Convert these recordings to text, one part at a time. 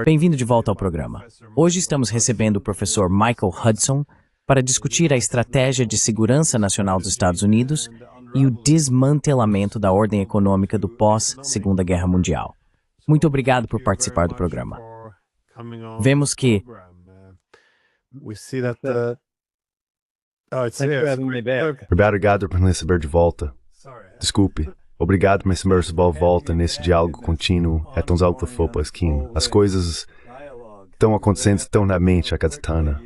Bem-vindo de volta ao programa. Hoje estamos recebendo o professor Michael Hudson para discutir a estratégia de segurança nacional dos Estados Unidos e o desmantelamento da ordem econômica do pós-Segunda Guerra Mundial. Muito obrigado por participar do programa. Vemos que... Obrigado por me receber de volta. Desculpe. Obrigado por me receber de volta nesse diálogo contínuo. É tão alto que as coisas estão acontecendo tão na mente a cada tana.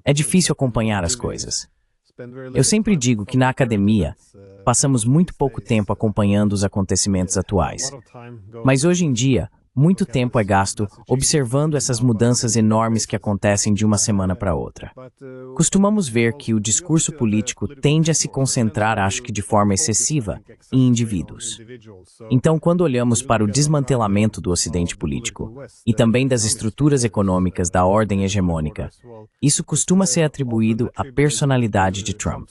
É difícil acompanhar as coisas. Eu sempre digo que na academia, passamos muito pouco tempo acompanhando os acontecimentos atuais. Mas hoje em dia, muito tempo é gasto observando essas mudanças enormes que acontecem de uma semana para outra. Costumamos ver que o discurso político tende a se concentrar, acho que de forma excessiva, em indivíduos. Então, quando olhamos para o desmantelamento do Ocidente político e também das estruturas econômicas da ordem hegemônica, isso costuma ser atribuído à personalidade de Trump.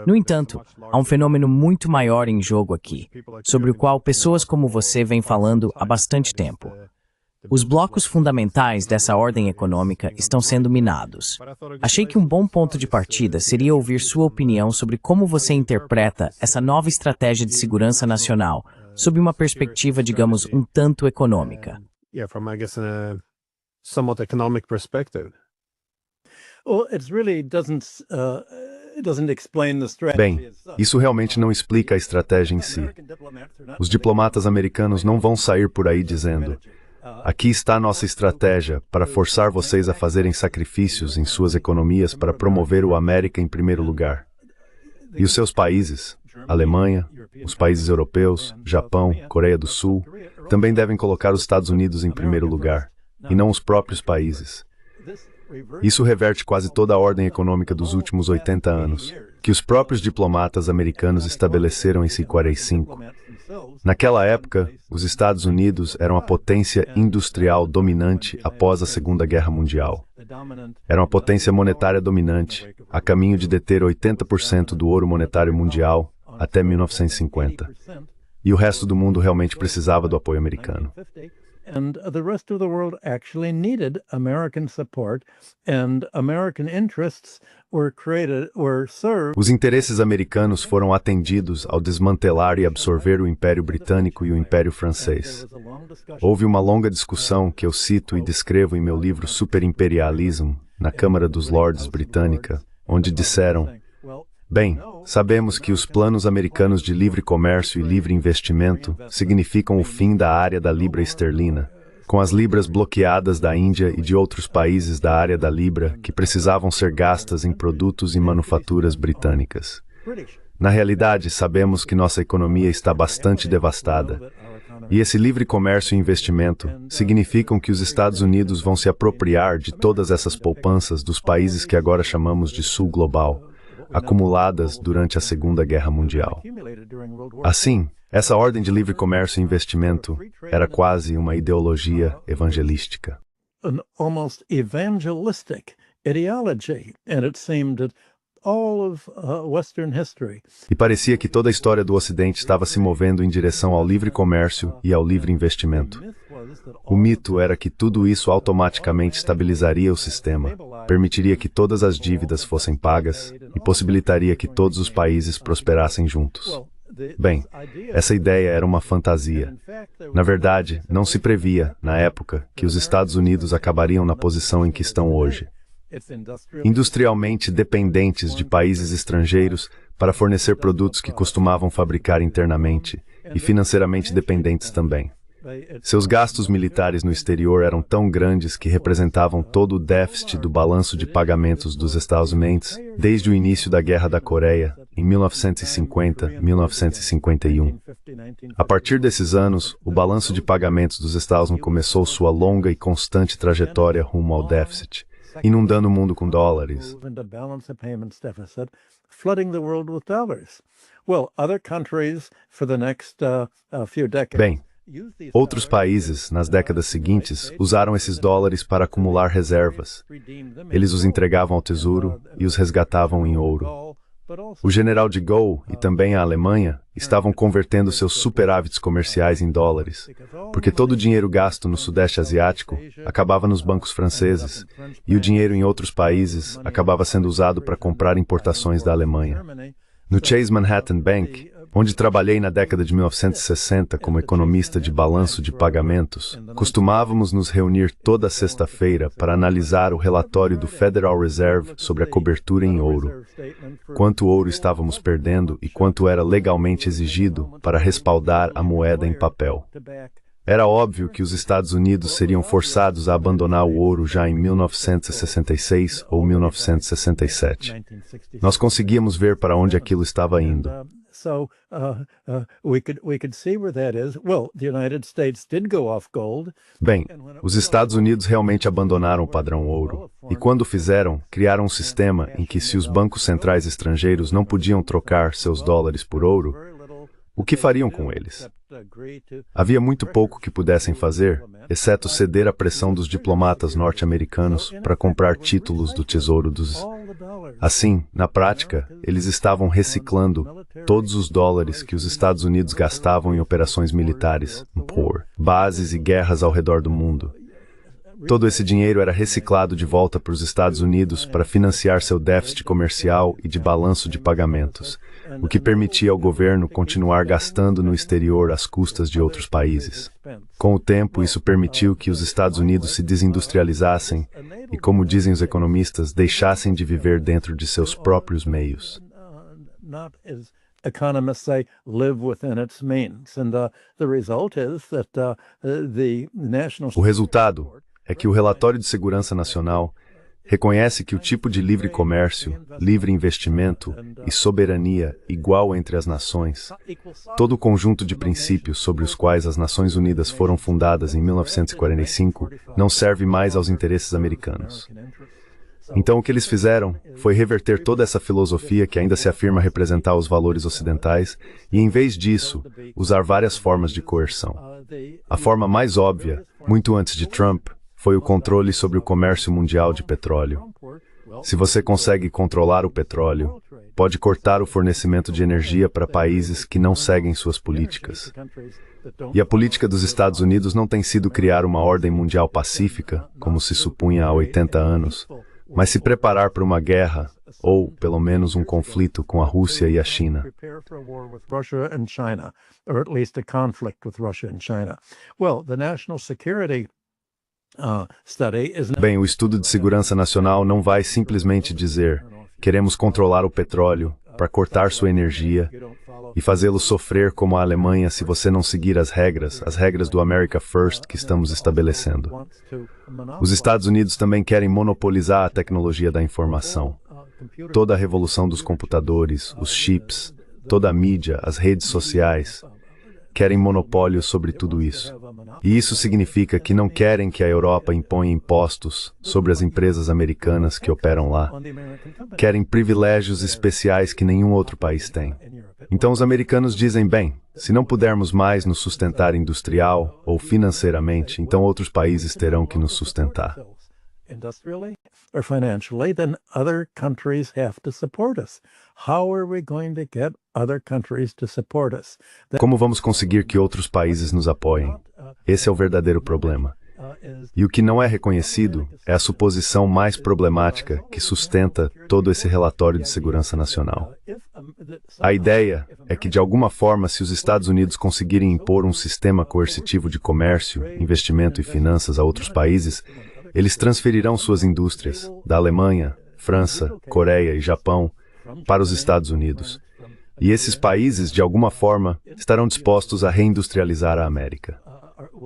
No entanto, há um fenômeno muito maior em jogo aqui, sobre o qual pessoas como você vêm falando há bastante tempo. Os blocos fundamentais dessa ordem econômica estão sendo minados. Achei que um bom ponto de partida seria ouvir sua opinião sobre como você interpreta essa nova estratégia de segurança nacional, sob uma perspectiva, digamos, um tanto econômica. Bem, isso realmente não explica a estratégia em si. Os diplomatas americanos não vão sair por aí dizendo: aqui está a nossa estratégia para forçar vocês a fazerem sacrifícios em suas economias para promover o América em primeiro lugar. E os seus países, Alemanha, os países europeus, Japão, Coreia do Sul, também devem colocar os Estados Unidos em primeiro lugar, e não os próprios países. Isso reverte quase toda a ordem econômica dos últimos 80 anos, que os próprios diplomatas americanos estabeleceram em 1945. Naquela época, os Estados Unidos eram a potência industrial dominante após a Segunda Guerra Mundial. Era uma potência monetária dominante, a caminho de deter 80% do ouro monetário mundial até 1950. E o resto do mundo realmente precisava do apoio americano. And the rest of the world actually needed American support, and American interests were served. Os interesses americanos foram atendidos ao desmantelar e absorver o Império Britânico e o Império Francês. Houve uma longa discussão que eu cito e descrevo em meu livro Superimperialism, na Câmara dos Lords britânica, onde disseram: bem, sabemos que os planos americanos de livre comércio e livre investimento significam o fim da área da libra esterlina, com as libras bloqueadas da Índia e de outros países da área da libra que precisavam ser gastas em produtos e manufaturas britânicas. Na realidade, sabemos que nossa economia está bastante devastada. E esse livre comércio e investimento significam que os Estados Unidos vão se apropriar de todas essas poupanças dos países que agora chamamos de Sul Global, acumuladas durante a Segunda Guerra Mundial. Assim, essa ordem de livre comércio e investimento era quase uma ideologia evangelística. An almost evangelistic ideology, and it seemed that all of Western history. E parecia que toda a história do Ocidente estava se movendo em direção ao livre comércio e ao livre investimento. O mito era que tudo isso automaticamente estabilizaria o sistema, permitiria que todas as dívidas fossem pagas e possibilitaria que todos os países prosperassem juntos. Bem, essa ideia era uma fantasia. Na verdade, não se previa, na época, que os Estados Unidos acabariam na posição em que estão hoje. Industrialmente dependentes de países estrangeiros para fornecer produtos que costumavam fabricar internamente, e financeiramente dependentes também. Seus gastos militares no exterior eram tão grandes que representavam todo o déficit do balanço de pagamentos dos Estados Unidos desde o início da Guerra da Coreia, em 1950-1951. A partir desses anos, o balanço de pagamentos dos Estados Unidos começou sua longa e constante trajetória rumo ao déficit, inundando o mundo com dólares. Bem, outros países, nas décadas seguintes, usaram esses dólares para acumular reservas. Eles os entregavam ao tesouro e os resgatavam em ouro. O general de Gaulle e também a Alemanha estavam convertendo seus superávites comerciais em dólares, porque todo o dinheiro gasto no Sudeste Asiático acabava nos bancos franceses, e o dinheiro em outros países acabava sendo usado para comprar importações da Alemanha. No Chase Manhattan Bank, onde trabalhei na década de 1960 como economista de balanço de pagamentos, costumávamos nos reunir toda sexta-feira para analisar o relatório do Federal Reserve sobre a cobertura em ouro, quanto ouro estávamos perdendo e quanto era legalmente exigido para respaldar a moeda em papel. Era óbvio que os Estados Unidos seriam forçados a abandonar o ouro já em 1966 ou 1967. Nós conseguíamos ver para onde aquilo estava indo. Bem, os Estados Unidos realmente abandonaram o padrão ouro, e quando o fizeram, criaram um sistema em que se os bancos centrais estrangeiros não podiam trocar seus dólares por ouro, o que fariam com eles? Havia muito pouco que pudessem fazer, exceto ceder à pressão dos diplomatas norte-americanos para comprar títulos do Tesouro dos... Assim, na prática, eles estavam reciclando todos os dólares que os Estados Unidos gastavam em operações militares, por bases e guerras ao redor do mundo. Todo esse dinheiro era reciclado de volta para os Estados Unidos para financiar seu déficit comercial e de balanço de pagamentos, o que permitia ao governo continuar gastando no exterior às custas de outros países. Com o tempo, isso permitiu que os Estados Unidos se desindustrializassem e, como dizem os economistas, deixassem de viver dentro de seus próprios meios. Economists say live within its means, and the result is that the national. O resultado é que o Relatório de Segurança Nacional reconhece que o tipo de livre comércio, livre investimento e soberania igual entre as nações, todo o conjunto de princípios sobre os quais as Nações Unidas foram fundadas em 1945, não serve mais aos interesses americanos. Então, o que eles fizeram foi reverter toda essa filosofia que ainda se afirma representar os valores ocidentais e, em vez disso, usar várias formas de coerção. A forma mais óbvia, muito antes de Trump, foi o controle sobre o comércio mundial de petróleo. Se você consegue controlar o petróleo, pode cortar o fornecimento de energia para países que não seguem suas políticas. E a política dos Estados Unidos não tem sido criar uma ordem mundial pacífica, como se supunha há 80 anos, mas se preparar para uma guerra, ou, pelo menos, um conflito com a Rússia e a China. Bem, o estudo de segurança nacional não vai simplesmente dizer queremos controlar o petróleo para cortar sua energia e fazê-lo sofrer como a Alemanha se você não seguir as regras do America First que estamos estabelecendo. Os Estados Unidos também querem monopolizar a tecnologia da informação. Toda a revolução dos computadores, os chips, toda a mídia, as redes sociais, querem monopólio sobre tudo isso. E isso significa que não querem que a Europa imponha impostos sobre as empresas americanas que operam lá. Querem privilégios especiais que nenhum outro país tem. Então os americanos dizem, bem, se não pudermos mais nos sustentar industrial ou financeiramente, então outros países terão que nos sustentar. Industrially or financially, then other countries have to support us. How are we going to get other countries to support us? Como vamos conseguir que outros países nos apoiem? Esse é o verdadeiro problema. E o que não é reconhecido é a suposição mais problemática que sustenta todo esse relatório de segurança nacional. A ideia é que, de alguma forma, se os Estados Unidos conseguirem impor um sistema coercitivo de comércio, investimento e finanças a outros países, eles transferirão suas indústrias da Alemanha, França, Coreia e Japão para os Estados Unidos. E esses países, de alguma forma, estarão dispostos a reindustrializar a América.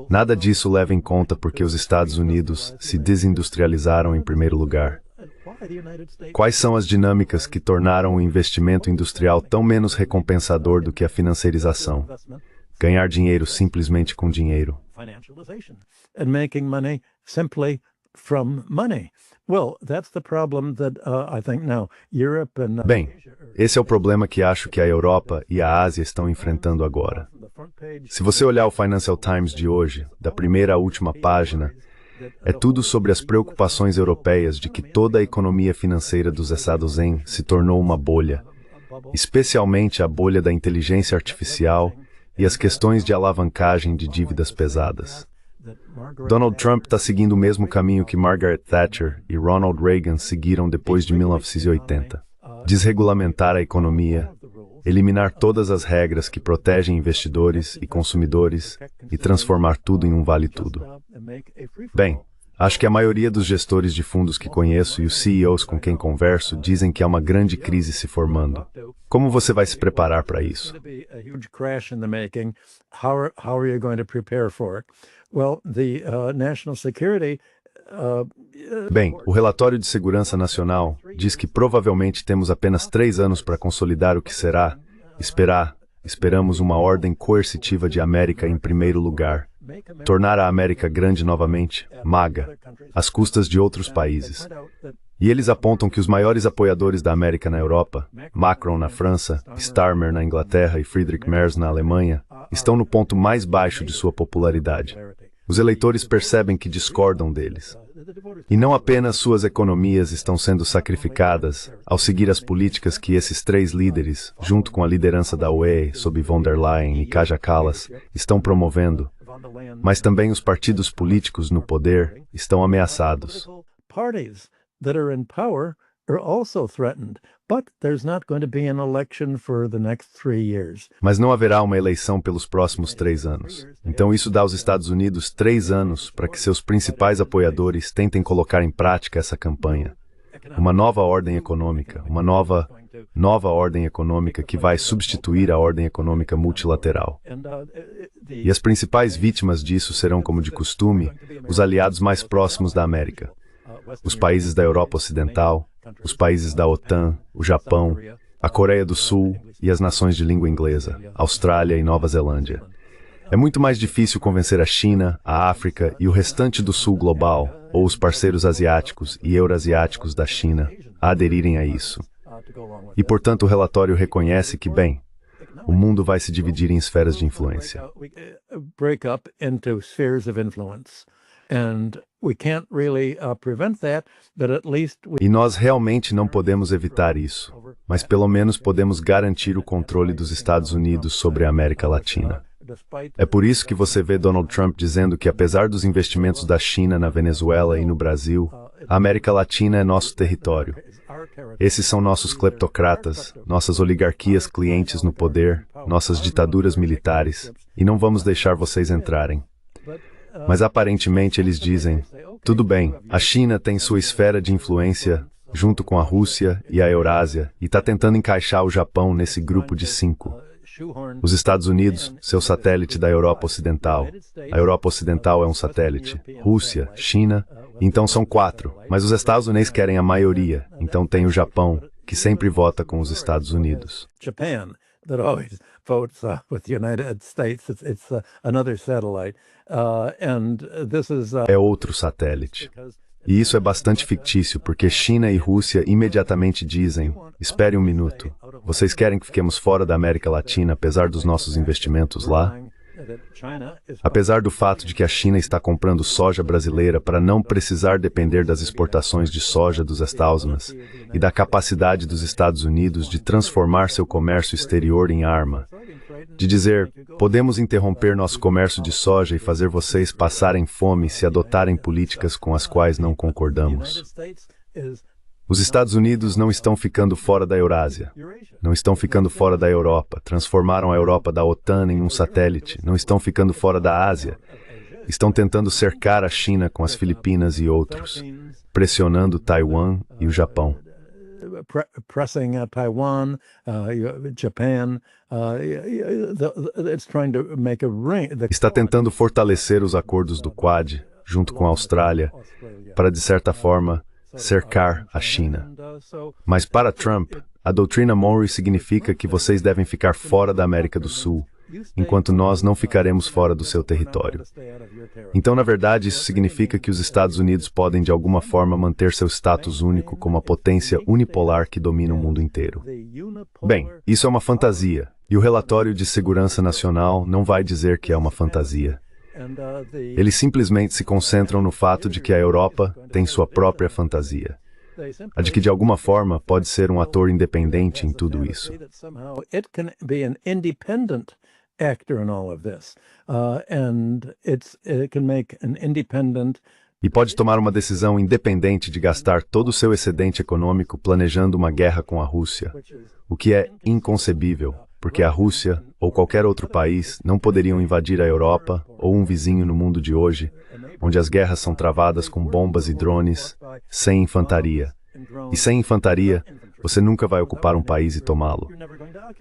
Nada disso leva em conta porque os Estados Unidos se desindustrializaram em primeiro lugar. Quais são as dinâmicas que tornaram o investimento industrial tão menos recompensador do que a financiarização? Ganhar dinheiro simplesmente com dinheiro. Bem, esse é o problema que acho que a Europa e a Ásia estão enfrentando agora. Se você olhar o Financial Times de hoje, da primeira à última página, é tudo sobre as preocupações europeias de que toda a economia financeira dos Estados se tornou uma bolha especialmente a bolha da inteligência artificial e as questões de alavancagem de dívidas pesadas. Donald Trump está seguindo o mesmo caminho que Margaret Thatcher e Ronald Reagan seguiram depois de 1980. Desregulamentar a economia, eliminar todas as regras que protegem investidores e consumidores e transformar tudo em um vale-tudo. Bem, acho que a maioria dos gestores de fundos que conheço e os CEOs com quem converso dizem que há uma grande crise se formando. Como você vai se preparar para isso? Bem, o relatório de segurança nacional diz que provavelmente temos apenas 3 anos para consolidar o que será, esperamos uma ordem coercitiva de América em primeiro lugar, tornar a América grande novamente, MAGA, às custas de outros países. E eles apontam que os maiores apoiadores da América na Europa, Macron na França, Starmer na Inglaterra e Friedrich Merz na Alemanha, estão no ponto mais baixo de sua popularidade. Os eleitores percebem que discordam deles. E não apenas suas economias estão sendo sacrificadas ao seguir as políticas que esses 3 líderes, junto com a liderança da UE, sob von der Leyen e Kaja Kallas, estão promovendo, mas também os partidos políticos no poder estão ameaçados. That are in power are also threatened, but there's not going to be an election for the next 3 years. Mas não haverá uma eleição pelos próximos 3 anos. Então isso dá aos Estados Unidos 3 anos para que seus principais apoiadores tentem colocar em prática essa campanha. Uma nova ordem econômica, uma nova ordem econômica que vai substituir a ordem econômica multilateral. E as principais vítimas disso serão, como de costume, os aliados mais próximos da América. Os países da Europa Ocidental, os países da OTAN, o Japão, a Coreia do Sul e as nações de língua inglesa, Austrália e Nova Zelândia. É muito mais difícil convencer a China, a África e o restante do Sul global, ou os parceiros asiáticos e eurasiáticos da China, a aderirem a isso. E, portanto, o relatório reconhece que, bem, o mundo vai se dividir em esferas de influência. E nós realmente não podemos evitar isso, mas pelo menos podemos garantir o controle dos Estados Unidos sobre a América Latina. É por isso que você vê Donald Trump dizendo que, apesar dos investimentos da China na Venezuela e no Brasil, a América Latina é nosso território. Esses são nossos cleptocratas, nossas oligarquias clientes no poder, nossas ditaduras militares, e não vamos deixar vocês entrarem. Mas aparentemente eles dizem, tudo bem, a China tem sua esfera de influência junto com a Rússia e a Eurásia e está tentando encaixar o Japão nesse grupo de 5. Os Estados Unidos, seu satélite da Europa Ocidental. A Europa Ocidental é um satélite. Rússia, China, então são 4. Mas os Estados Unidos querem a maioria, então tem o Japão, que sempre vota com os Estados Unidos. That always votes with the United States. It's another satellite, and this is. É outro satélite. E isso é bastante fictício, porque China e Rússia imediatamente dizem, espere um minuto, vocês querem que fiquemos fora da América Latina apesar dos nossos investimentos lá? Apesar do fato de que a China está comprando soja brasileira para não precisar depender das exportações de soja dos Estados Unidos e da capacidade dos Estados Unidos de transformar seu comércio exterior em arma, de dizer, podemos interromper nosso comércio de soja e fazer vocês passarem fome se adotarem políticas com as quais não concordamos. Os Estados Unidos não estão ficando fora da Eurásia, não estão ficando fora da Europa, transformaram a Europa da OTAN em um satélite, não estão ficando fora da Ásia, estão tentando cercar a China com as Filipinas e outros, pressionando Taiwan e o Japão. Pressing Taiwan, Japan, it's trying to make a ring. Está tentando fortalecer os acordos do Quad, junto com a Austrália, para, de certa forma, cercar a China. Mas para Trump, a doutrina Monroe significa que vocês devem ficar fora da América do Sul, enquanto nós não ficaremos fora do seu território. Então, na verdade, isso significa que os Estados Unidos podem, de alguma forma, manter seu status único como a potência unipolar que domina o mundo inteiro. Bem, isso é uma fantasia, e o relatório de segurança nacional não vai dizer que é uma fantasia. Eles simplesmente se concentram no fato de que a Europa tem sua própria fantasia. a de que de alguma forma pode ser um ator independente em tudo isso. Actor in all of this, and it can make an independent. E pode tomar uma decisão independente de gastar todo o seu excedente econômico planejando uma guerra com a Rússia, o que é inconcebível, porque a Rússia ou qualquer outro país não poderiam invadir a Europa ou um vizinho no mundo de hoje, onde as guerras são travadas com bombas e drones, sem infantaria. E sem infantaria, você nunca vai ocupar um país e tomá-lo.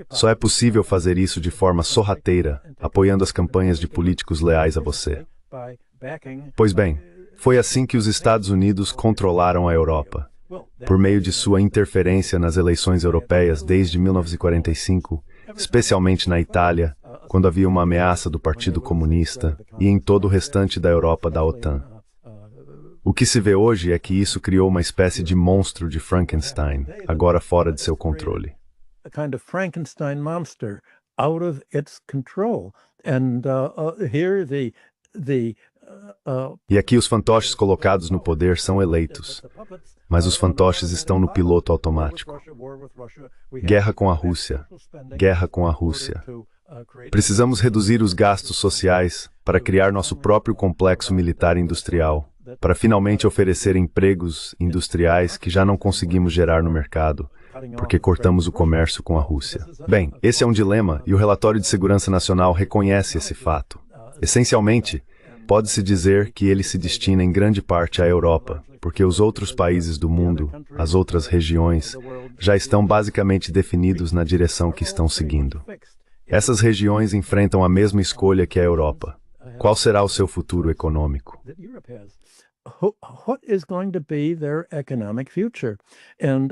Só é possível fazer isso de forma sorrateira, apoiando as campanhas de políticos leais a você. Pois bem, foi assim que os Estados Unidos controlaram a Europa, por meio de sua interferência nas eleições europeias desde 1945, especialmente na Itália, quando havia uma ameaça do Partido Comunista, e em todo o restante da Europa da OTAN. O que se vê hoje é que isso criou uma espécie de monstro de Frankenstein, agora fora de seu controle. A kind of Frankenstein monster out of its control. And here E aqui os fantoches colocados no poder são eleitos, mas os fantoches estão no piloto automático. Guerra com a Rússia. Guerra com a Rússia. Precisamos reduzir os gastos sociais para criar nosso próprio complexo militar industrial, para finalmente oferecer empregos industriais que já não conseguimos gerar no mercado, porque cortamos o comércio com a Rússia. Bem, esse é um dilema e o Relatório de Segurança Nacional reconhece esse fato. Essencialmente, pode-se dizer que ele se destina em grande parte à Europa, porque os outros países do mundo, as outras regiões, já estão basicamente definidos na direção que estão seguindo. Essas regiões enfrentam a mesma escolha que a Europa. Qual será o seu futuro econômico? What is going to be their economic future? And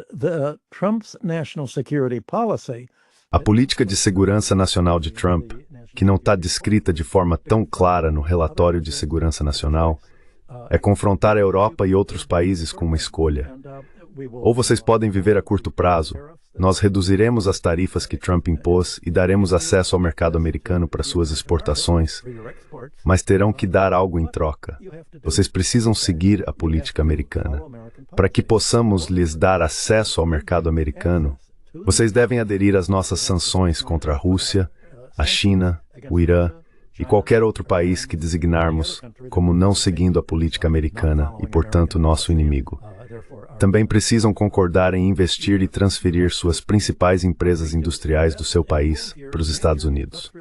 Trump's national security policy. A política de segurança nacional de Trump, que não está descrita de forma tão clara no relatório de segurança nacional, é confrontar a Europa e outros países com uma escolha. Ou vocês podem viver a curto prazo. Nós reduziremos as tarifas que Trump impôs e daremos acesso ao mercado americano para suas exportações, mas terão que dar algo em troca. Vocês precisam seguir a política americana. Para que possamos lhes dar acesso ao mercado americano, vocês devem aderir às nossas sanções contra a Rússia, a China, o Irã e qualquer outro país que designarmos como não seguindo a política americana e, portanto, nosso inimigo. Também precisam concordar em investir e transferir suas principais empresas industriais do seu país para os Estados Unidos.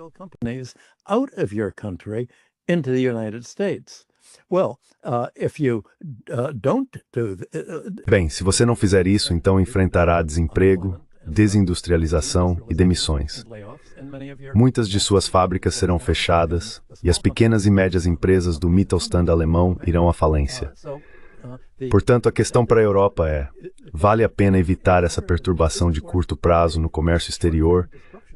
Bem, se você não fizer isso, então enfrentará desemprego, desindustrialização e demissões. Muitas de suas fábricas serão fechadas e as pequenas e médias empresas do Mittelstand alemão irão à falência. Portanto, a questão para a Europa é: vale a pena evitar essa perturbação de curto prazo no comércio exterior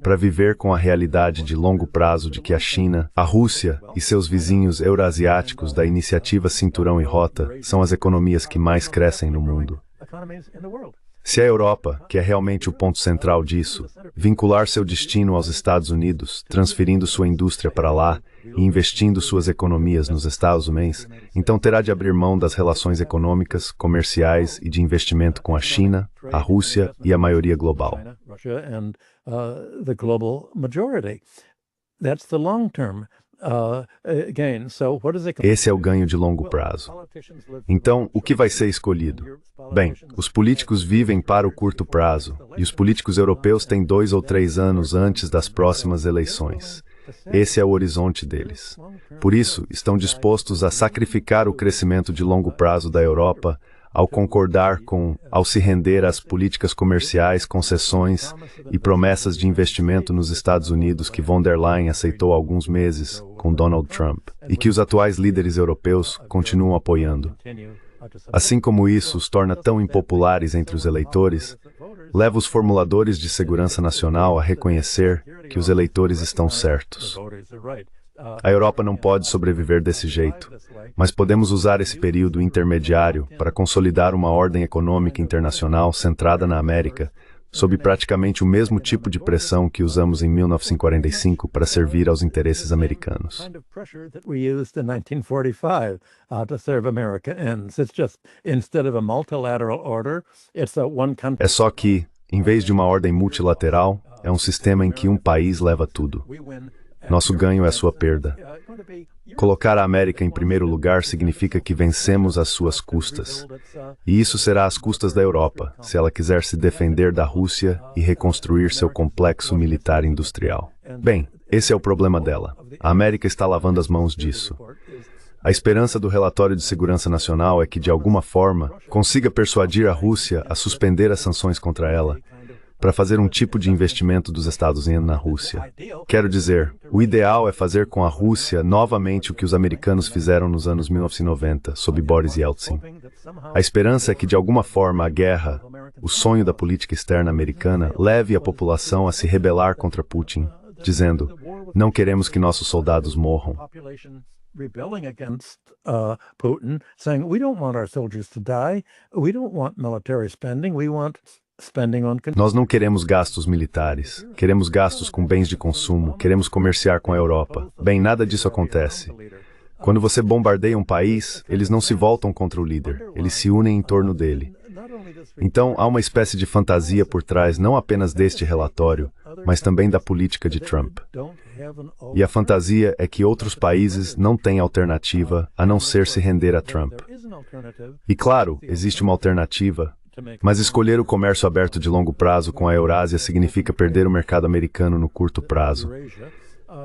para viver com a realidade de longo prazo de que a China, a Rússia e seus vizinhos eurasiáticos da iniciativa Cinturão e Rota são as economias que mais crescem no mundo? Se a Europa, que é realmente o ponto central disso, vincular seu destino aos Estados Unidos, transferindo sua indústria para lá e investindo suas economias nos Estados Unidos, então terá de abrir mão das relações econômicas, comerciais e de investimento com a China, a Rússia e a maioria global. Esse é o ganho de longo prazo. Então, o que vai ser escolhido? Bem, os políticos vivem para o curto prazo, e os políticos europeus têm 2 ou 3 anos antes das próximas eleições. Esse é o horizonte deles. Por isso, estão dispostos a sacrificar o crescimento de longo prazo da Europa ao se render às políticas comerciais, concessões e promessas de investimento nos Estados Unidos que von der Leyen aceitou há alguns meses com Donald Trump e que os atuais líderes europeus continuam apoiando. Assim como isso os torna tão impopulares entre os eleitores, leva os formuladores de segurança nacional a reconhecer que os eleitores estão certos. A Europa não pode sobreviver desse jeito, mas podemos usar esse período intermediário para consolidar uma ordem econômica internacional centrada na América, sob praticamente o mesmo tipo de pressão que usamos em 1945 para servir aos interesses americanos. Kind of pressure that we used in 1945 to serve American ends. It's just, instead of a multilateral order, it's a one country. É só que, em vez de uma ordem multilateral, é um sistema em que um país leva tudo. Nosso ganho é sua perda. Colocar a América em primeiro lugar significa que vencemos às suas custas. E isso será às custas da Europa, se ela quiser se defender da Rússia e reconstruir seu complexo militar industrial. Bem, esse é o problema dela. A América está lavando as mãos disso. A esperança do relatório de segurança nacional é que, de alguma forma, consiga persuadir a Rússia a suspender as sanções contra ela, para fazer um tipo de investimento dos Estados Unidos na Rússia. Quero dizer, o ideal é fazer com a Rússia novamente o que os americanos fizeram nos anos 1990, sob Boris Yeltsin. A esperança é que, de alguma forma, a guerra, o sonho da política externa americana, leve a população a se rebelar contra Putin, dizendo, não queremos que nossos soldados morram. Rebelling against Putin, saying we don't want our soldiers to die, we don't want military spending, we want spending on. Nós não queremos gastos militares, queremos gastos com bens de consumo, queremos comerciar com a Europa. Bem, nada disso acontece. Quando você bombardeia um país, eles não se voltam contra o líder, eles se unem em torno dele. Então, há uma espécie de fantasia por trás não apenas deste relatório, mas também da política de Trump. E a fantasia é que outros países não têm alternativa a não ser se render a Trump. E claro, existe uma alternativa, mas escolher o comércio aberto de longo prazo com a Eurásia significa perder o mercado americano no curto prazo.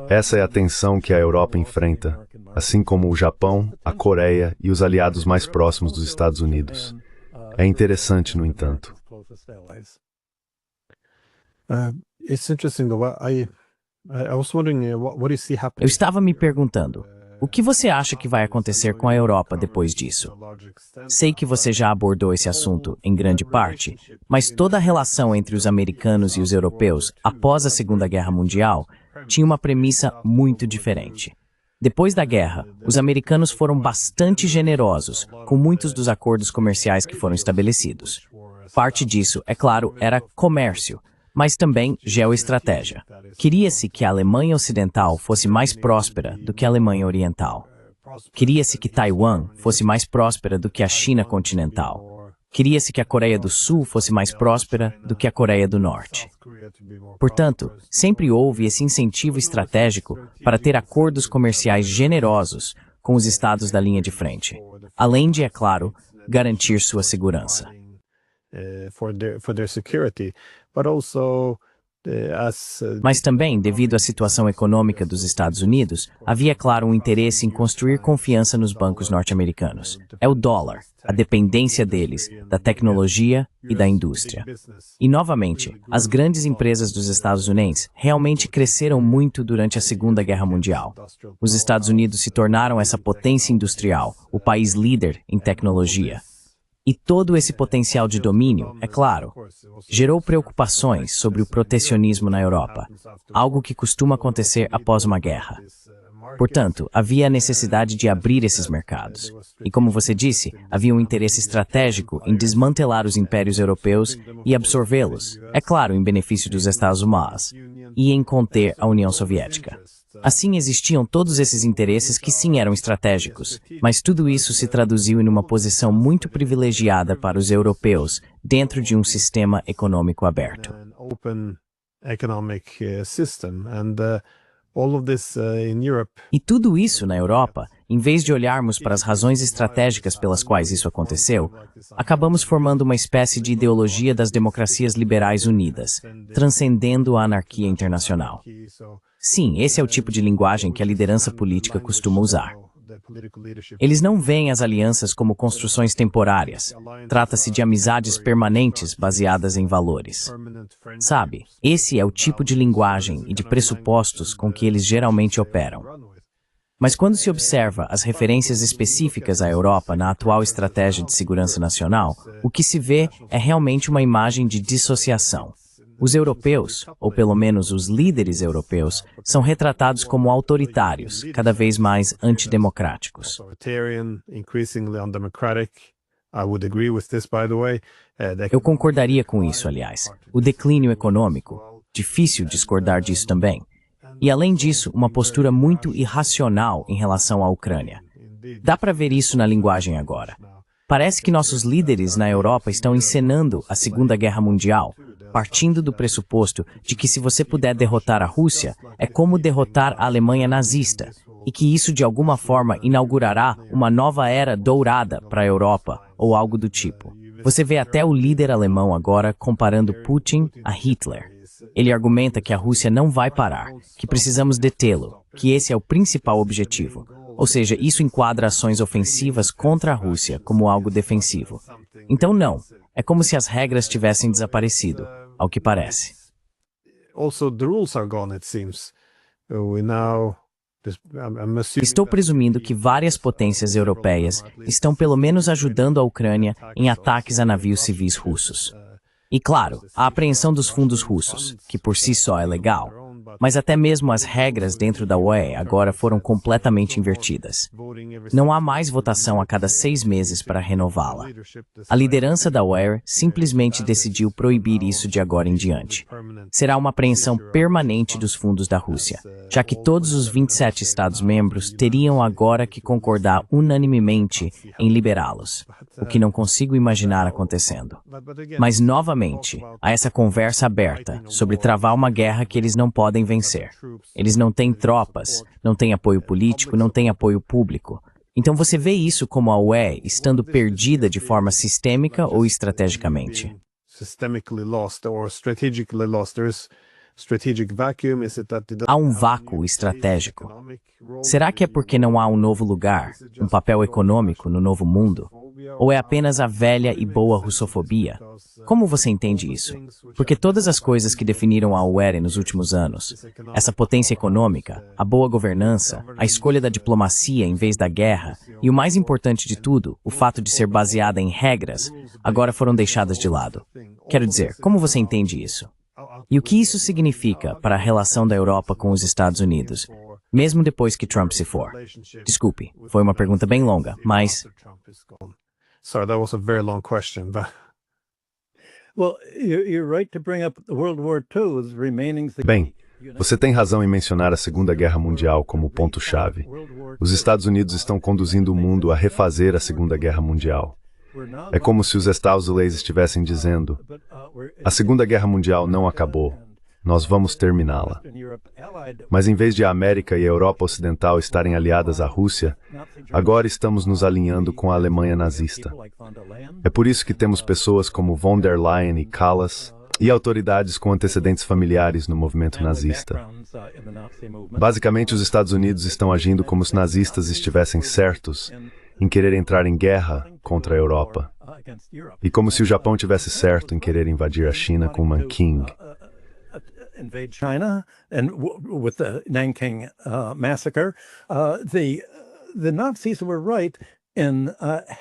Essa é a tensão que a Europa enfrenta, assim como o Japão, a Coreia e os aliados mais próximos dos Estados Unidos. É interessante, no entanto. It's interesting though. I was wondering what do you see Eu happening? estava me perguntando, o que você acha que vai acontecer com a Europa depois disso? Sei que você já abordou esse assunto em grande parte, mas toda a relação entre os americanos e os europeus após a Segunda Guerra Mundial tinha uma premissa muito diferente. Depois da guerra, os americanos foram bastante generosos com muitos dos acordos comerciais que foram estabelecidos. Parte disso, é claro, era comércio, mas também geoestratégia. Queria-se que a Alemanha Ocidental fosse mais próspera do que a Alemanha Oriental. Queria-se que Taiwan fosse mais próspera do que a China continental. Queria-se que a Coreia do Sul fosse mais próspera do que a Coreia do Norte. Portanto, sempre houve esse incentivo estratégico para ter acordos comerciais generosos com os estados da linha de frente, além de, é claro, garantir sua segurança. For their security, but also Mas também, devido à situação econômica dos Estados Unidos, havia, claro, um interesse em construir confiança nos bancos norte-americanos. É o dólar, a dependência deles, da tecnologia e da indústria. E, novamente, as grandes empresas dos Estados Unidos realmente cresceram muito durante a Segunda Guerra Mundial. Os Estados Unidos se tornaram essa potência industrial, o país líder em tecnologia. E todo esse potencial de domínio, é claro, gerou preocupações sobre o protecionismo na Europa, algo que costuma acontecer após uma guerra. Portanto, havia a necessidade de abrir esses mercados. E como você disse, havia um interesse estratégico em desmantelar os impérios europeus e absorvê-los, é claro, em benefício dos Estados Unidos, e em conter a União Soviética. Assim, existiam todos esses interesses que sim eram estratégicos, mas tudo isso se traduziu em uma posição muito privilegiada para os europeus dentro de um sistema econômico aberto. E tudo isso na Europa, em vez de olharmos para as razões estratégicas pelas quais isso aconteceu, acabamos formando uma espécie de ideologia das democracias liberais unidas, transcendendo a anarquia internacional. Sim, esse é o tipo de linguagem que a liderança política costuma usar. Eles não veem as alianças como construções temporárias. Trata-se de amizades permanentes baseadas em valores. Sabe, esse é o tipo de linguagem e de pressupostos com que eles geralmente operam. Mas quando se observa as referências específicas à Europa na atual estratégia de segurança nacional, o que se vê é realmente uma imagem de dissociação. Os europeus, ou pelo menos os líderes europeus, são retratados como autoritários, cada vez mais antidemocráticos. Eu concordaria com isso, aliás. O declínio econômico. Difícil discordar disso também. E, além disso, uma postura muito irracional em relação à Ucrânia. Dá para ver isso na linguagem agora. Parece que nossos líderes na Europa estão encenando a Segunda Guerra Mundial, partindo do pressuposto de que se você puder derrotar a Rússia, é como derrotar a Alemanha nazista, e que isso de alguma forma inaugurará uma nova era dourada para a Europa, ou algo do tipo. Você vê até o líder alemão agora comparando Putin a Hitler. Ele argumenta que a Rússia não vai parar, que precisamos detê-lo, que esse é o principal objetivo. Ou seja, isso enquadra ações ofensivas contra a Rússia como algo defensivo. Então não, é como se as regras tivessem desaparecido, ao que parece. Estou presumindo que várias potências europeias estão pelo menos ajudando a Ucrânia em ataques a navios civis russos. E claro, a apreensão dos fundos russos, que por si só é legal, mas até mesmo as regras dentro da UE agora foram completamente invertidas. Não há mais votação a cada 6 meses para renová-la. A liderança da UE simplesmente decidiu proibir isso de agora em diante. Será uma apreensão permanente dos fundos da Rússia, já que todos os 27 Estados-membros teriam agora que concordar unanimemente em liberá-los, o que não consigo imaginar acontecendo. Mas, novamente, há essa conversa aberta sobre travar uma guerra que eles não podem vencer. Eles não têm tropas, não têm apoio político, não têm apoio público. Então você vê isso como a UE estando perdida de forma sistêmica ou estrategicamente. Há um vácuo estratégico. Será que é porque não há um novo lugar, um papel econômico no novo mundo? Ou é apenas a velha e boa russofobia? Como você entende isso? Porque todas as coisas que definiram a UE nos últimos anos, essa potência econômica, a boa governança, a escolha da diplomacia em vez da guerra, e o mais importante de tudo, o fato de ser baseada em regras, agora foram deixadas de lado. Quero dizer, como você entende isso? E o que isso significa para a relação da Europa com os Estados Unidos, mesmo depois que Trump se for? Desculpe, foi uma pergunta bem longa, mas... Sorry, that was a very long question, but... Well, you're right to bring up World War II as remaining... Bem, você tem razão em mencionar a Segunda Guerra Mundial como ponto-chave. Os Estados Unidos estão conduzindo o mundo a refazer a Segunda Guerra Mundial. É como se os Estados Unidos estivessem dizendo: a Segunda Guerra Mundial não acabou, nós vamos terminá-la. Mas em vez de a América e a Europa Ocidental estarem aliadas à Rússia, agora estamos nos alinhando com a Alemanha nazista. É por isso que temos pessoas como von der Leyen e Kallas, e autoridades com antecedentes familiares no movimento nazista. Basicamente, os Estados Unidos estão agindo como os nazistas estivessem certos em querer entrar em guerra contra a Europa. E como se o Japão tivesse certo em querer invadir a China com Nanking. Invade China, and with the Nanking massacre, the Nazis were right in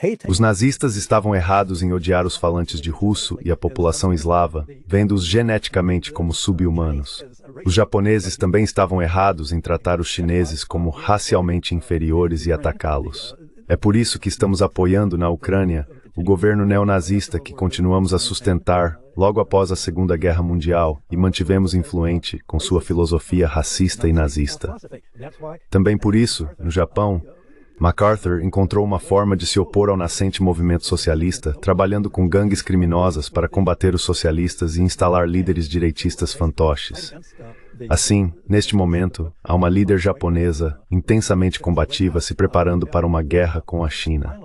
hating. Os nazistas estavam errados em odiar os falantes de russo e a população eslava, vendo-os geneticamente como sub-humanos. Os japoneses também estavam errados em tratar os chineses como racialmente inferiores e atacá-los. É por isso que estamos apoiando na Ucrânia o governo neonazista que continuamos a sustentar logo após a Segunda Guerra Mundial e mantivemos influente com sua filosofia racista e nazista. Também por isso, no Japão, MacArthur encontrou uma forma de se opor ao nascente movimento socialista, trabalhando com gangues criminosas para combater os socialistas e instalar líderes direitistas fantoches. Assim, neste momento, há uma líder japonesa intensamente combativa se preparando para uma guerra com a China.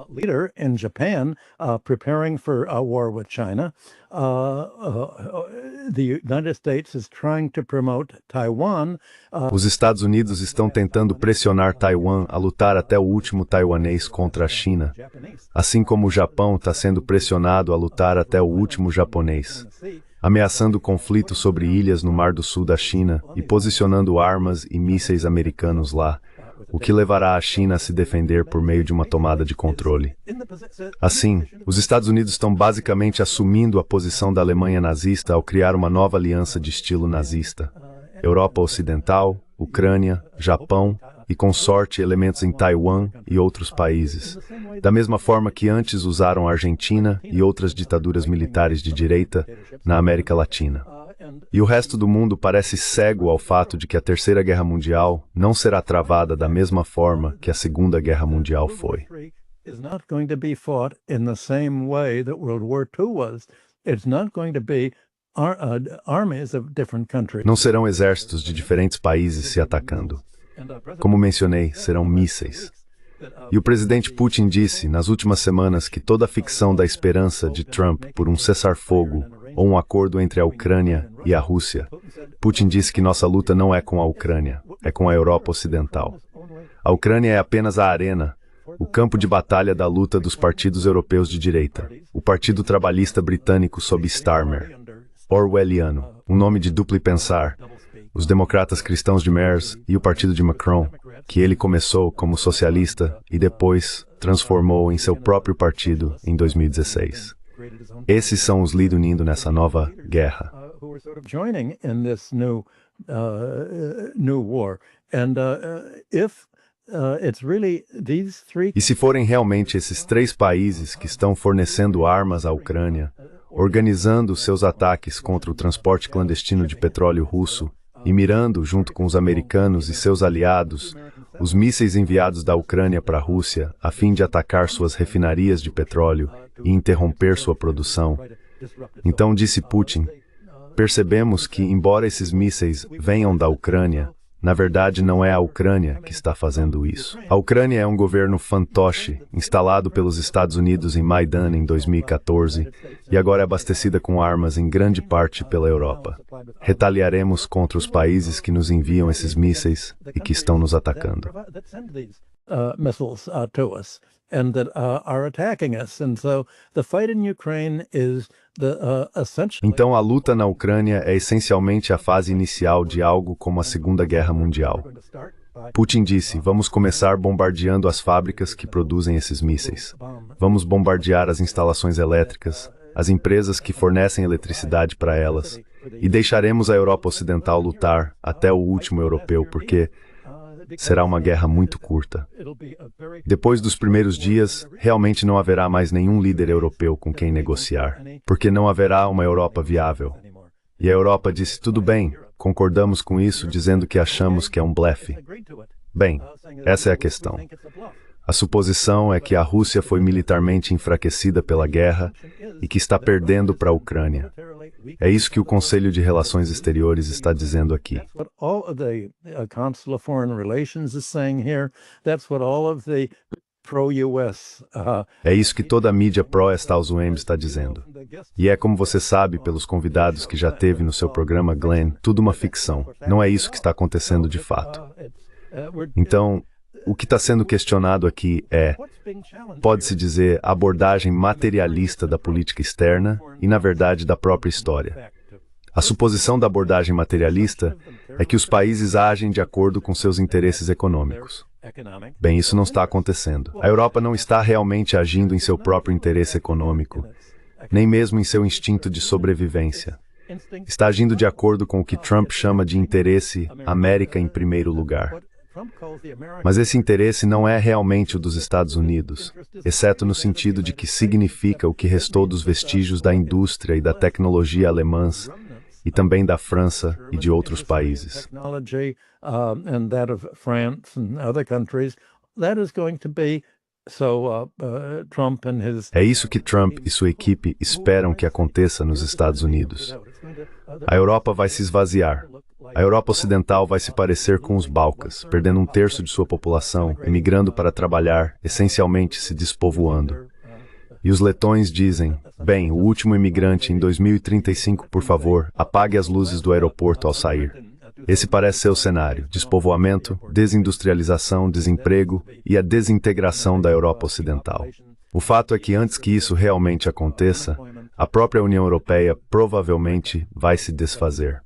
Leader in Japan preparing for a war with China. The United States is trying to promote Taiwan. Os Estados Unidos estão tentando pressionar Taiwan a lutar até o último taiwanês contra a China, assim como o Japão está sendo pressionado a lutar até o último japonês, ameaçando conflito sobre ilhas no Mar do Sul da China e posicionando armas e mísseis americanos lá, o que levará a China a se defender por meio de uma tomada de controle. Assim, os Estados Unidos estão basicamente assumindo a posição da Alemanha nazista ao criar uma nova aliança de estilo nazista. Europa Ocidental, Ucrânia, Japão e, com sorte, elementos em Taiwan e outros países. Da mesma forma que antes usaram a Argentina e outras ditaduras militares de direita na América Latina. E o resto do mundo parece cego ao fato de que a Terceira Guerra Mundial não será travada da mesma forma que a Segunda Guerra Mundial foi. Is not going to be fought in the same way that World War II was. It's not going to be armies of different countries. Não serão exércitos de diferentes países se atacando. Como mencionei, serão mísseis. E o presidente Putin disse nas últimas semanas que toda a ficção da esperança de Trump por um cessar-fogo ou um acordo entre a Ucrânia e a Rússia. Putin disse que nossa luta não é com a Ucrânia, é com a Europa Ocidental. A Ucrânia é apenas a arena, o campo de batalha da luta dos partidos europeus de direita. O Partido Trabalhista Britânico sob Starmer, orwelliano, um nome de duplo pensar, os democratas cristãos de Merz e o partido de Macron, que ele começou como socialista e depois transformou em seu próprio partido em 2016. Esses são os líderes unindo nessa nova guerra. Joining in this new war, and if it's really these three. E se forem realmente esses três países que estão fornecendo armas à Ucrânia, organizando seus ataques contra o transporte clandestino de petróleo russo e mirando, junto com os americanos e seus aliados, os mísseis enviados da Ucrânia para a Rússia a fim de atacar suas refinarias de petróleo e interromper sua produção. Então, disse Putin, percebemos que, embora esses mísseis venham da Ucrânia, na verdade não é a Ucrânia que está fazendo isso. A Ucrânia é um governo fantoche, instalado pelos Estados Unidos em Maidan em 2014, e agora é abastecida com armas em grande parte pela Europa. Retaliaremos contra os países que nos enviam esses mísseis e que estão nos atacando. Missiles to us and that are attacking us, and so the fight in Ukraine is essentially. Então a luta na Ucrânia é essencialmente a fase inicial de algo como a Segunda Guerra Mundial. Putin disse: vamos começar bombardeando as fábricas que produzem esses mísseis. Vamos bombardear as instalações elétricas, as empresas que fornecem eletricidade para elas, e deixaremos a Europa Ocidental lutar até o último europeu, porque será uma guerra muito curta. Depois dos primeiros dias, realmente não haverá mais nenhum líder europeu com quem negociar, porque não haverá uma Europa viável. E a Europa disse: tudo bem, concordamos com isso, dizendo que achamos que é um blefe. Bem, essa é a questão. A suposição é que a Rússia foi militarmente enfraquecida pela guerra e que está perdendo para a Ucrânia. É isso que o Conselho de Relações Exteriores está dizendo aqui. É isso que toda a mídia pró-Estados Unidos está dizendo. E é como você sabe pelos convidados que já teve no seu programa, Glenn, tudo uma ficção. Não é isso que está acontecendo de fato. Então, o que está sendo questionado aqui é, pode-se dizer, a abordagem materialista da política externa e, na verdade, da própria história. A suposição da abordagem materialista é que os países agem de acordo com seus interesses econômicos. Bem, isso não está acontecendo. A Europa não está realmente agindo em seu próprio interesse econômico, nem mesmo em seu instinto de sobrevivência. Está agindo de acordo com o que Trump chama de interesse América em primeiro lugar. Mas esse interesse não é realmente o dos Estados Unidos, exceto no sentido de que significa o que restou dos vestígios da indústria e da tecnologia alemãs, e também da França e de outros países. É isso que Trump e sua equipe esperam que aconteça nos Estados Unidos. A Europa vai se esvaziar. A Europa Ocidental vai se parecer com os Balcãs, perdendo um terço de sua população, emigrando para trabalhar, essencialmente se despovoando. E os letões dizem: bem, o último imigrante em 2035, por favor, apague as luzes do aeroporto ao sair. Esse parece ser o cenário: despovoamento, desindustrialização, desemprego e a desintegração da Europa Ocidental. O fato é que antes que isso realmente aconteça, a própria União Europeia provavelmente vai se desfazer.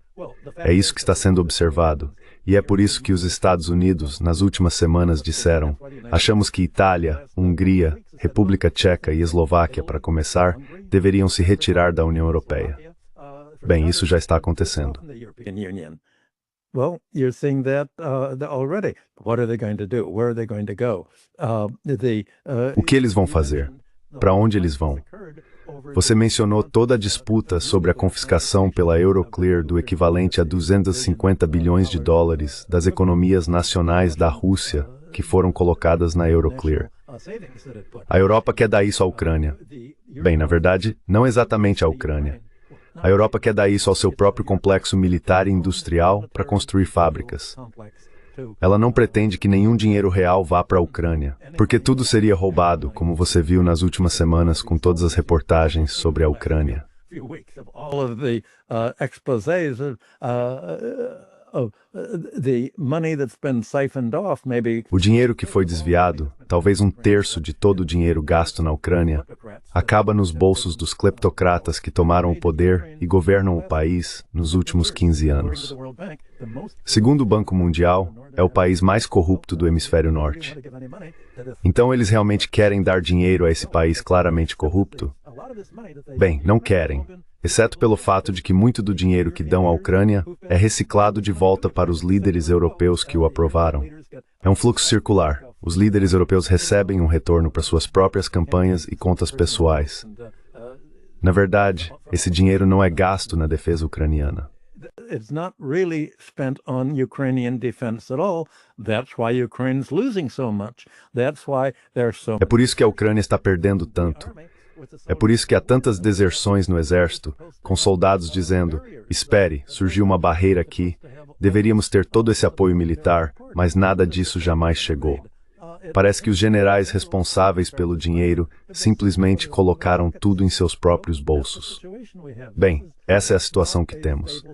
É isso que está sendo observado, e é por isso que os Estados Unidos, nas últimas semanas, disseram: achamos que Itália, Hungria, República Tcheca e Eslováquia, para começar, deveriam se retirar da União Europeia. Bem, isso já está acontecendo. Well, you're seeing that already. What are they going to do? Where are they going to go? O que eles vão fazer? Para onde eles vão? Você mencionou toda a disputa sobre a confiscação pela Euroclear do equivalente a 250 bilhões de dólares das economias nacionais da Rússia que foram colocadas na Euroclear. A Europa quer dar isso à Ucrânia. Bem, na verdade, não exatamente à Ucrânia. A Europa quer dar isso ao seu próprio complexo militar e industrial para construir fábricas. Ela não pretende que nenhum dinheiro real vá para a Ucrânia, porque tudo seria roubado, como você viu nas últimas semanas com todas as reportagens sobre a Ucrânia. O dinheiro que foi desviado, talvez um terço de todo o dinheiro gasto na Ucrânia, acaba nos bolsos dos cleptocratas que tomaram o poder e governam o país nos últimos 15 anos. Segundo o Banco Mundial, é o país mais corrupto do hemisfério norte. Então eles realmente querem dar dinheiro a esse país claramente corrupto? Bem, não querem. Exceto pelo fato de que muito do dinheiro que dão à Ucrânia é reciclado de volta para os líderes europeus que o aprovaram. É um fluxo circular. Os líderes europeus recebem um retorno para suas próprias campanhas e contas pessoais. Na verdade, esse dinheiro não é gasto na defesa ucraniana. It's not really spent on Ukrainian defense at all. That's why Ukraine's losing so much. That's why there's so. É por isso que a Ucrânia está perdendo tanto. É por isso que há tantas deserções no exército, com soldados dizendo: espere, surgiu uma barreira aqui, deveríamos ter todo esse apoio militar, mas nada disso jamais chegou. Parece que os generais responsáveis pelo dinheiro simplesmente colocaram tudo em seus próprios bolsos. Bem, essa é a situação que temos.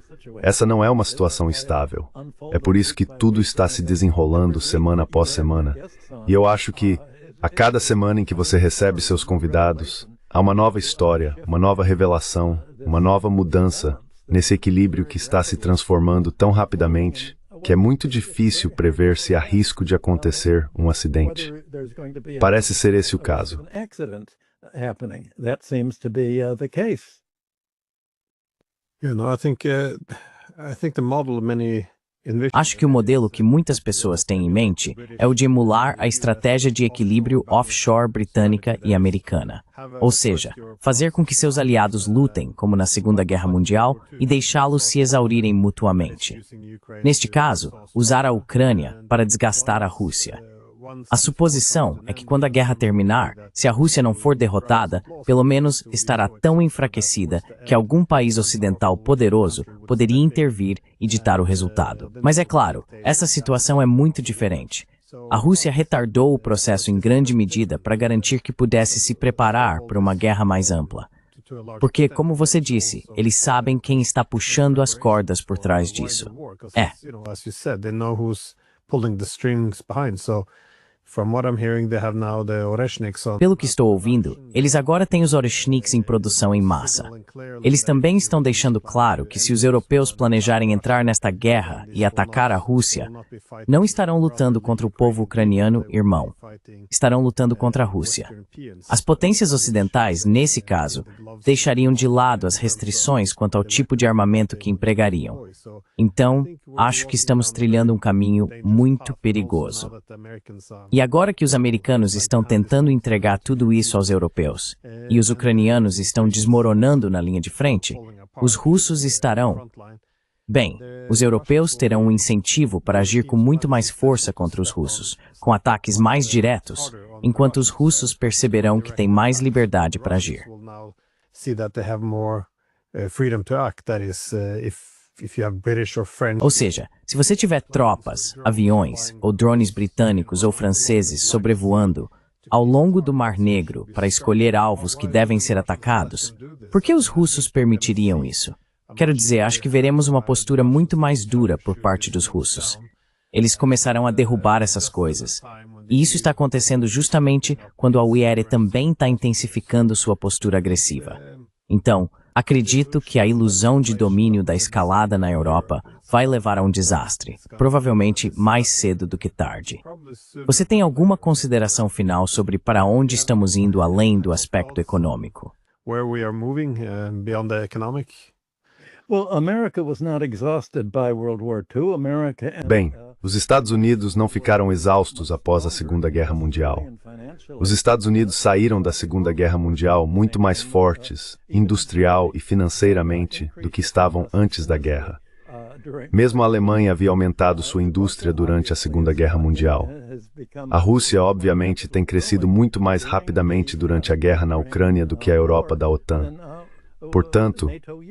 Essa não é uma situação estável. É por isso que tudo está se desenrolando semana após semana. E eu acho que, a cada semana em que você recebe seus convidados, há uma nova história, uma nova revelação, uma nova mudança nesse equilíbrio que está se transformando tão rapidamente que é muito difícil prever se há risco de acontecer um acidente. Parece ser esse o caso. Acho que o modelo que muitas pessoas têm em mente é o de emular a estratégia de equilíbrio offshore britânica e americana. Ou seja, fazer com que seus aliados lutem, como na Segunda Guerra Mundial, e deixá-los se exaurirem mutuamente. Neste caso, usar a Ucrânia para desgastar a Rússia. A suposição é que quando a guerra terminar, se a Rússia não for derrotada, pelo menos estará tão enfraquecida que algum país ocidental poderoso poderia intervir e ditar o resultado. Mas é claro, essa situação é muito diferente. A Rússia retardou o processo em grande medida para garantir que pudesse se preparar para uma guerra mais ampla. Porque, como você disse, eles sabem quem está puxando as cordas por trás disso. Pelo que estou ouvindo, eles agora têm os Oreshniks em produção em massa. Eles também estão deixando claro que se os europeus planejarem entrar nesta guerra e atacar a Rússia, não estarão lutando contra o povo ucraniano irmão. Estarão lutando contra a Rússia. As potências ocidentais, nesse caso, deixariam de lado as restrições quanto ao tipo de armamento que empregariam. Então, acho que estamos trilhando um caminho muito perigoso. E agora que os americanos estão tentando entregar tudo isso aos europeus, e os ucranianos estão desmoronando na linha de frente, os russos estarão... Bem, os europeus terão um incentivo para agir com muito mais força contra os russos, com ataques mais diretos, enquanto os russos perceberão que têm mais liberdade para agir. Ou seja, se você tiver tropas, aviões ou drones britânicos ou franceses sobrevoando ao longo do Mar Negro para escolher alvos que devem ser atacados, por que os russos permitiriam isso? Quero dizer, acho que veremos uma postura muito mais dura por parte dos russos. Eles começarão a derrubar essas coisas. E isso está acontecendo justamente quando a UIR também está intensificando sua postura agressiva. Então, acredito que a ilusão de domínio da escalada na Europa vai levar a um desastre, provavelmente mais cedo do que tarde. Você tem alguma consideração final sobre para onde estamos indo além do aspecto econômico? Well, America was not exhausted by World War II. Bem, os Estados Unidos não ficaram exaustos após a Segunda Guerra Mundial. Os Estados Unidos saíram da Segunda Guerra Mundial muito mais fortes, industrial e financeiramente, do que estavam antes da guerra. Mesmo a Alemanha havia aumentado sua indústria durante a Segunda Guerra Mundial. A Rússia, obviamente, tem crescido muito mais rapidamente durante a guerra na Ucrânia do que a Europa da OTAN. Portanto,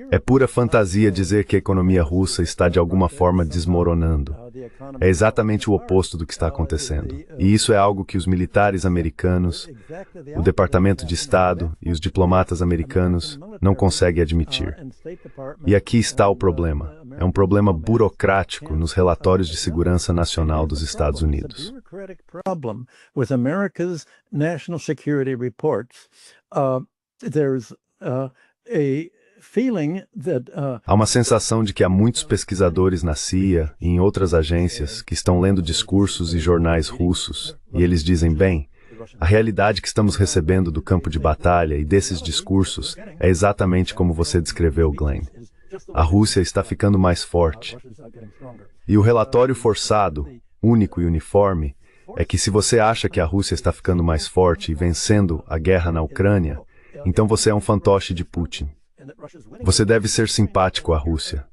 é pura fantasia dizer que a economia russa está de alguma forma desmoronando. É exatamente o oposto do que está acontecendo. E isso é algo que os militares americanos, o Departamento de Estado e os diplomatas americanos não conseguem admitir. E aqui está o problema. É um problema burocrático nos relatórios de segurança nacional dos Estados Unidos. Há uma sensação de que há muitos pesquisadores na CIA e em outras agências que estão lendo discursos e jornais russos, e eles dizem, bem, a realidade que estamos recebendo do campo de batalha e desses discursos é exatamente como você descreveu, Glenn. A Rússia está ficando mais forte. E o relatório forçado, único e uniforme, é que se você acha que a Rússia está ficando mais forte e vencendo a guerra na Ucrânia, então você é um fantoche de Putin. Você deve ser simpático à Rússia.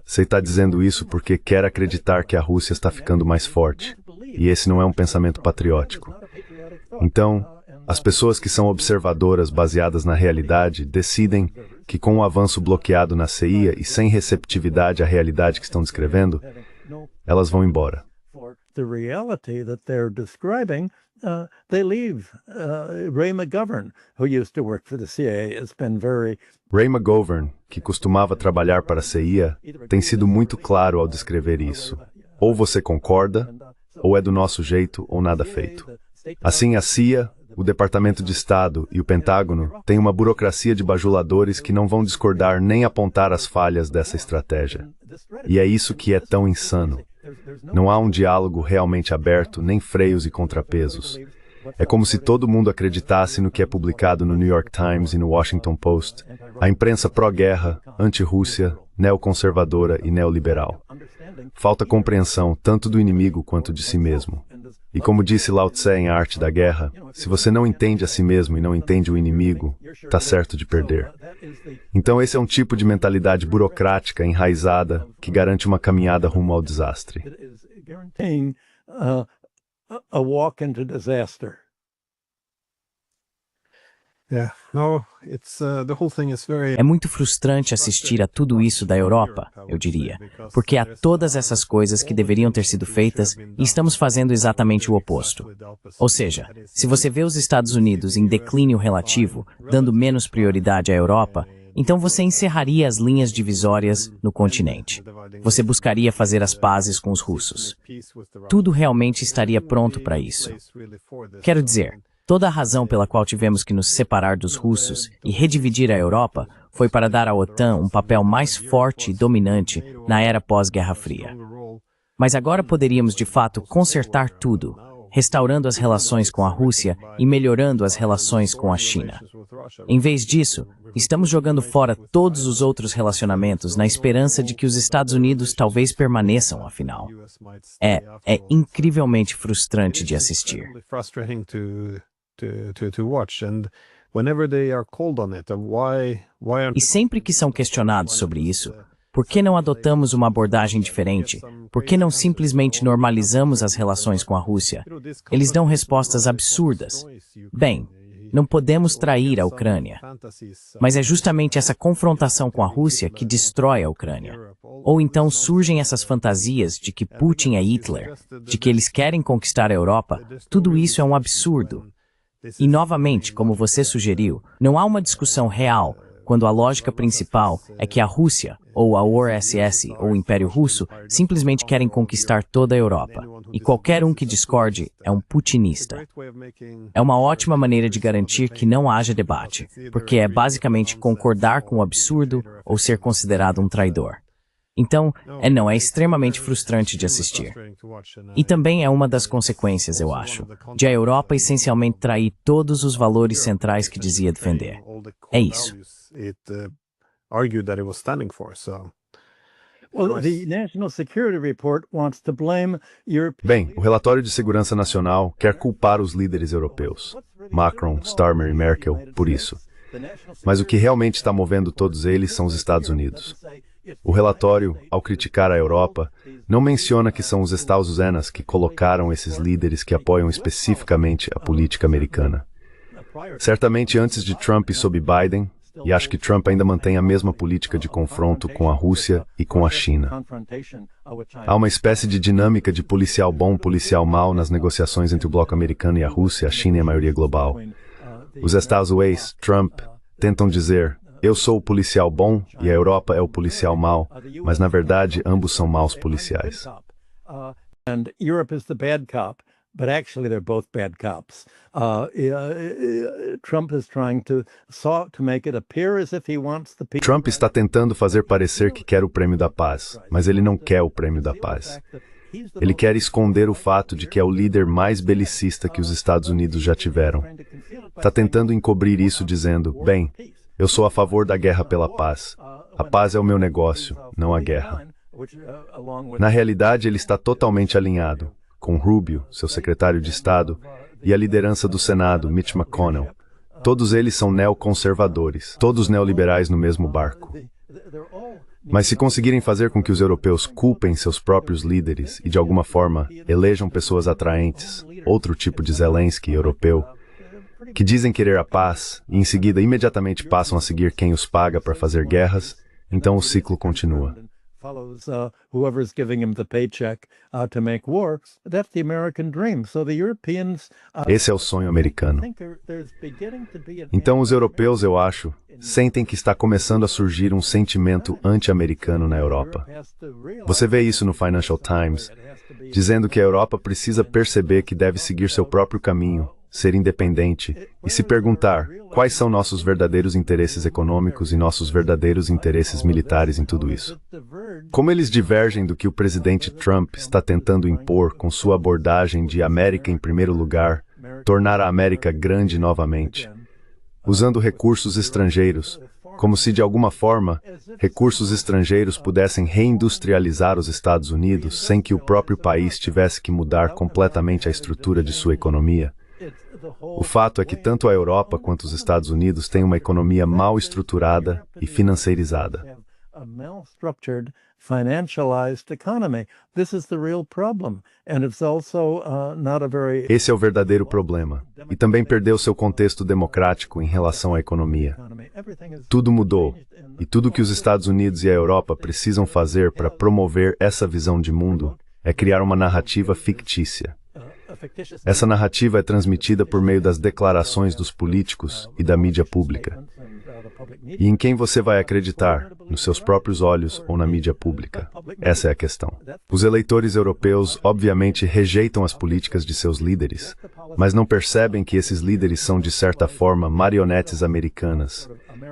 Você está dizendo isso porque quer acreditar que a Rússia está ficando mais forte. E esse não é um pensamento patriótico. Então, as pessoas que são observadoras baseadas na realidade decidem que com o avanço bloqueado na CIA e sem receptividade à realidade que estão descrevendo, elas vão embora. The reality that they're describing, they leave. Ray McGovern, who used to work for the CIA, has been very... Ray McGovern, que costumava trabalhar para a CIA, tem sido muito claro ao descrever isso. Ou você concorda, ou é do nosso jeito, ou nada feito. Assim, a CIA, o Departamento de Estado e o Pentágono têm uma burocracia de bajuladores que não vão discordar nem apontar as falhas dessa estratégia. E é isso que é tão insano. Não há um diálogo realmente aberto, nem freios e contrapesos. É como se todo mundo acreditasse no que é publicado no New York Times e no Washington Post, a imprensa pró-guerra, anti-Rússia, neoconservadora e neoliberal. Falta compreensão tanto do inimigo quanto de si mesmo. E como disse Lao Tse em A Arte da Guerra, se você não entende a si mesmo e não entende o inimigo, está certo de perder. Então esse é um tipo de mentalidade burocrática enraizada que garante uma caminhada rumo ao desastre. A walk into disaster. Yeah, no, it's the whole thing is very... É muito frustrante assistir a tudo isso da Europa, eu diria, porque há todas essas coisas que deveriam ter sido feitas e estamos fazendo exatamente o oposto. Ou seja, se você vê os Estados Unidos em declínio relativo, dando menos prioridade à Europa, então você encerraria as linhas divisórias no continente. Você buscaria fazer as pazes com os russos. Tudo realmente estaria pronto para isso. Quero dizer, toda a razão pela qual tivemos que nos separar dos russos e redividir a Europa foi para dar à OTAN um papel mais forte e dominante na era pós-Guerra Fria. Mas agora poderíamos de fato consertar tudo, restaurando as relações com a Rússia e melhorando as relações com a China. Em vez disso, estamos jogando fora todos os outros relacionamentos na esperança de que os Estados Unidos talvez permaneçam, afinal. É incrivelmente frustrante de assistir. E sempre que são questionados sobre isso, por que não adotamos uma abordagem diferente? Por que não simplesmente normalizamos as relações com a Rússia? Eles dão respostas absurdas. Bem, não podemos trair a Ucrânia. Mas é justamente essa confrontação com a Rússia que destrói a Ucrânia. Ou então surgem essas fantasias de que Putin é Hitler, de que eles querem conquistar a Europa. Tudo isso é um absurdo. E novamente, como você sugeriu, não há uma discussão real quando a lógica principal é que a Rússia, ou a URSS, ou o Império Russo, simplesmente querem conquistar toda a Europa. E qualquer um que discorde é um putinista. É uma ótima maneira de garantir que não haja debate, porque é basicamente concordar com o absurdo ou ser considerado um traidor. Então, é extremamente frustrante de assistir. E também é uma das consequências, eu acho, de a Europa essencialmente trair todos os valores centrais que dizia defender. É isso. argued that it was standing for. So, Well, the National Security Report wants to blame Europe. Bem, o relatório de segurança nacional quer culpar os líderes europeus, Macron, Starmer e Merkel, por isso. Mas o que realmente está movendo todos eles são os Estados Unidos. O relatório, ao criticar a Europa, não menciona que são os Estados Unidos que colocaram esses líderes que apoiam especificamente a política americana. Certamente antes de Trump e sob Biden, e acho que Trump ainda mantém a mesma política de confronto com a Rússia e com a China. Há uma espécie de dinâmica de policial bom, policial mau nas negociações entre o bloco americano e a Rússia, a China e a maioria global. Os Estados Unidos, Trump, tentam dizer, eu sou o policial bom e a Europa é o policial mau, mas na verdade ambos são maus policiais. And Europe is the bad cop, but actually they're both bad cops. Trump is trying to make it appear as if he wants the people. Trump está tentando fazer parecer que quer o prêmio da paz, mas ele não quer o prêmio da paz. Ele quer esconder o fato de que é o líder mais belicista que os Estados Unidos já tiveram. Está tentando encobrir isso dizendo, bem, eu sou a favor da guerra pela paz. A paz é o meu negócio, não a guerra. Na realidade, ele está totalmente alinhado com Rubio, seu secretário de Estado, e a liderança do Senado, Mitch McConnell. Todos eles são neoconservadores, todos neoliberais no mesmo barco. Mas se conseguirem fazer com que os europeus culpem seus próprios líderes e, de alguma forma, elejam pessoas atraentes, outro tipo de Zelensky europeu, que dizem querer a paz e em seguida imediatamente passam a seguir quem os paga para fazer guerras, então o ciclo continua. Follows whoever's giving him the paycheck to make war. That's the American dream. So the Europeans. Esse é o sonho americano. Então os europeus, eu acho, sentem que está começando a surgir um sentimento anti-americano na Europa. Você vê isso no Financial Times, dizendo que a Europa precisa perceber que deve seguir seu próprio caminho, ser independente e se perguntar quais são nossos verdadeiros interesses econômicos e nossos verdadeiros interesses militares em tudo isso. Como eles divergem do que o presidente Trump está tentando impor com sua abordagem de América em primeiro lugar, tornar a América grande novamente, usando recursos estrangeiros, como se de alguma forma recursos estrangeiros pudessem reindustrializar os Estados Unidos sem que o próprio país tivesse que mudar completamente a estrutura de sua economia. O fato é que tanto a Europa quanto os Estados Unidos têm uma economia mal estruturada e financiarizada. Esse é o verdadeiro problema. E também perdeu seu contexto democrático em relação à economia. Tudo mudou. E tudo que os Estados Unidos e a Europa precisam fazer para promover essa visão de mundo é criar uma narrativa fictícia. Essa narrativa é transmitida por meio das declarações dos políticos e da mídia pública. E em quem você vai acreditar? Nos seus próprios olhos ou na mídia pública? Essa é a questão. Os eleitores europeus obviamente rejeitam as políticas de seus líderes, mas não percebem que esses líderes são de certa forma marionetes americanas,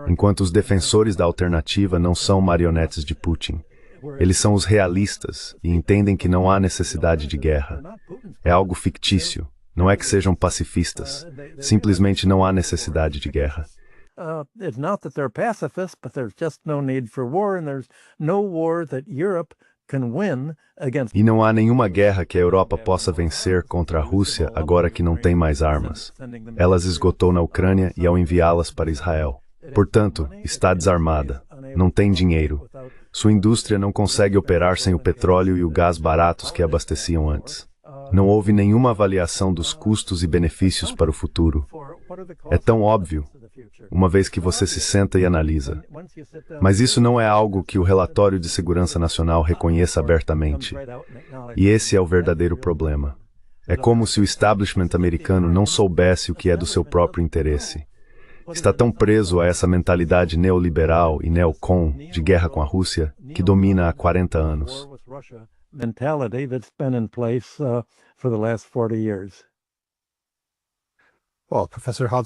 enquanto os defensores da alternativa não são marionetes de Putin. Eles são os realistas e entendem que não há necessidade de guerra. É algo fictício. Não é que sejam pacifistas. Simplesmente não há necessidade de guerra. It's not that they're pacifists, but there's just no need for war, and there's no war that Europe can win against. E não há nenhuma guerra que a Europa possa vencer contra a Rússia agora que não tem mais armas. Ela as esgotou na Ucrânia e ao enviá-las para Israel. Portanto, está desarmada. Não tem dinheiro. Sua indústria não consegue operar sem o petróleo e o gás baratos que abasteciam antes. Não houve nenhuma avaliação dos custos e benefícios para o futuro. É tão óbvio, uma vez que você se senta e analisa. Mas isso não é algo que o Relatório de Segurança Nacional reconheça abertamente. E esse é o verdadeiro problema. É como se o establishment americano não soubesse o que é do seu próprio interesse. Está tão preso a essa mentalidade neoliberal e neocon de guerra com a Rússia que domina há 40 anos.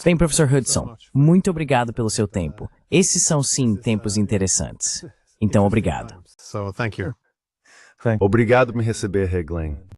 Bem, professor Hudson, muito obrigado pelo seu tempo. Esses são, sim, tempos interessantes. Então, obrigado. So, thank you. Obrigado por me receber, Glenn.